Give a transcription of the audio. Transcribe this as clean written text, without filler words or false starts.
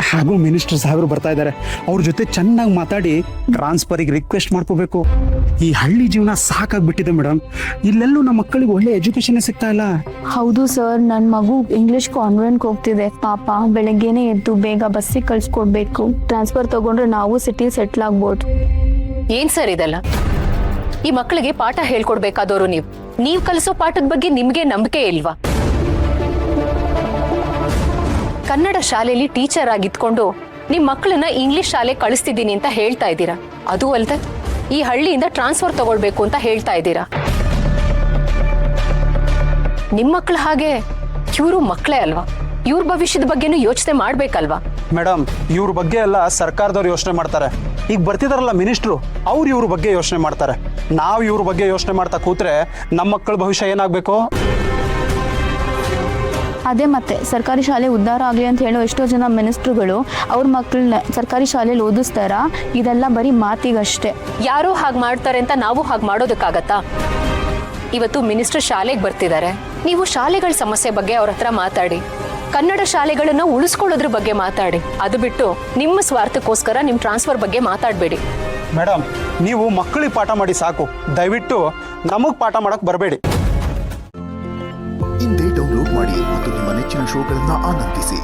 ಹಾಗೂ ಮಿನಿಸ್ಟರ್ ಸಾಹೇಬರು ಬರ್ತಾ ಇದ್ದಾರೆ, ಅವ್ರ ಜೊತೆ ಚೆನ್ನಾಗಿ ಮಾತಾಡಿ ಟ್ರಾನ್ಸ್ಫರಿಗೆ ರಿಕ್ವೆಸ್ಟ್ ಮಾಡ್ಕೋಬೇಕು. ಈ ಹಳ್ಳಿ ಜೀವನ ಸಾಕಾಗ್ಬಿಟ್ಟಿದೆ ಮೇಡಮ್. ಇಲ್ಲೆಲ್ಲೂ ನಮ್ಮ ಮಕ್ಕಳಿಗೆ ಒಳ್ಳೆ ಎಜುಕೇಶನ್ ಸಿಗ್ತಾ ಇಲ್ಲ. ಹೌದು ಸರ್, ನನ್ನ ಮಗು ಇಂಗ್ಲಿಷ್ ಕಾನ್ವೆಂಟ್ಗೆ ಹೋಗ್ತಿದೆ. ಪಾಪ ಬೆಳಗ್ಗೆನೆ ಎದ್ದು ಬೇಗ ಬಸ್ಸಿಗೆ ಕಳ್ಸ್ಕೊಡ್ಬೇಕು. ಟ್ರಾನ್ಸ್ಫರ್ ತಗೊಂಡ್ರೆ ನಾವು ಸಿಟಿ ಸೆಟ್ಲ್ ಆಗ್ಬೋದು. ಏನ್ ಸರ್ ಇದೆಲ್ಲ? ಈ ಮಕ್ಕಳಿಗೆ ಪಾಠ ಹೇಳ್ಕೊಡ್ಬೇಕಾದವರು ನೀವು ಕಲಿಸೋ ಪಾಠದ ಬಗ್ಗೆ ನಿಮ್ಗೆ ನಂಬಿಕೆ ಇಲ್ವಾ? ಕನ್ನಡ ಶಾಲೆಯಲ್ಲಿ ಟೀಚರ್ ಆಗಿದ್ಕೊಂಡು ನಿಮ್ ಮಕ್ಕಳನ್ನ ಇಂಗ್ಲಿಷ್ ಶಾಲೆ ಕಳಿಸ್ತಿದ್ದೀನಿ ಅಂತ ಹೇಳ್ತಾ ಇದ್ದೀರಾ. ಅದು ಅಲ್ದೆ ಈ ಹಳ್ಳಿಯಿಂದ ಟ್ರಾನ್ಸ್ಫರ್ ತಗೊಳ್ಬೇಕು ಅಂತ ಹೇಳ್ತಾ ಇದ್ದೀರಾ. ನಿಮ್ ಮಕ್ಳು ಹಾಗೆ ಇವರು ಮಕ್ಕಳೇ ಅಲ್ವಾ? ಇವ್ರ ಭವಿಷ್ಯದ ಬಗ್ಗೆನೂ ಯೋಚನೆ ಮಾಡ್ಬೇಕಲ್ವಾ? ಮೇಡಮ್, ಇವ್ರ ಬಗ್ಗೆ ಎಲ್ಲ ಸರ್ಕಾರದವ್ರು ಯೋಚನೆ ಮಾಡ್ತಾರೆ. ಈಗ ಬರ್ತಿದಾರಲ್ಲ ಮಿನಿಸ್ಟ್ರು, ಅವ್ರು ಇವ್ರ ಬಗ್ಗೆ ಯೋಚನೆ ಮಾಡ್ತಾರೆ. ನಾವು ಇವ್ರ ಬಗ್ಗೆ ಯೋಚನೆ ಮಾಡ್ತಾ ಕೂತ್ರೆ ನಮ್ಮ ಮಕ್ಕಳ ಭವಿಷ್ಯ ಏನಾಗಬೇಕು? ಅದೇ ಮತ್ತೆ ಸರ್ಕಾರಿ ಶಾಲೆ ಉದ್ಧಾರ ಆಗಲಿ ಅಂತ ಹೇಳೋ ಎಷ್ಟೋ ಜನ ಮಿನಿಸ್ಟ್ರುಗಳು ಅವ್ರ ಮಕ್ಕಳನ್ನ ಸರ್ಕಾರಿ ಶಾಲೆಯಲ್ಲಿ ಓದಿಸ್ತಾರ. ಇದೆಲ್ಲ ಬರೀ ಮಾತಿಗಷ್ಟೇ. ಯಾರೋ ಹಾಗೆ ಮಾಡ್ತಾರೆ ಅಂತ ನಾವು ಹಾಗೆ ಮಾಡೋದಕ್ಕಾಗತ್ತಾ? ಇವತ್ತು ಮಿನಿಸ್ಟರ್ ಶಾಲೆಗೆ ಬರ್ತಿದ್ದಾರೆ, ನೀವು ಶಾಲೆಗಳ ಸಮಸ್ಯೆ ಬಗ್ಗೆ ಅವ್ರ ಹತ್ರ ಮಾತಾಡಿ. ಕನ್ನಡ ಶಾಲೆಗಳನ್ನ ಉಳಿಸ್ಕೊಳ್ಳೋದ್ರ ಬಗ್ಗೆ ಮಾತಾಡಿ. ಅದು ಬಿಟ್ಟು ನಿಮ್ಮ ಸ್ವಾರ್ಥಕ್ಕೋಸ್ಕರ ನಿಮ್ಮ ಟ್ರಾನ್ಸ್ಫರ್ ಬಗ್ಗೆ ಮಾತಾಡಬೇಡಿ. ಮೇಡಮ್, ನೀವು ಮಕ್ಕಳಿಗೆ ಪಾಠ ಮಾಡಿ ಸಾಕು, ದಯವಿಟ್ಟು ನಮಗೆ ಪಾಠ ಮಾಡಕ್ ಬರಬೇಡಿ. ಇಂದೇ ಡೌನ್ಲೋಡ್ ಮಾಡಿ ಮತ್ತು ನಿಮ್ಮ ನೆಚ್ಚಿನ ಶೋಗಳನ್ನು ಆನಂದಿಸಿ.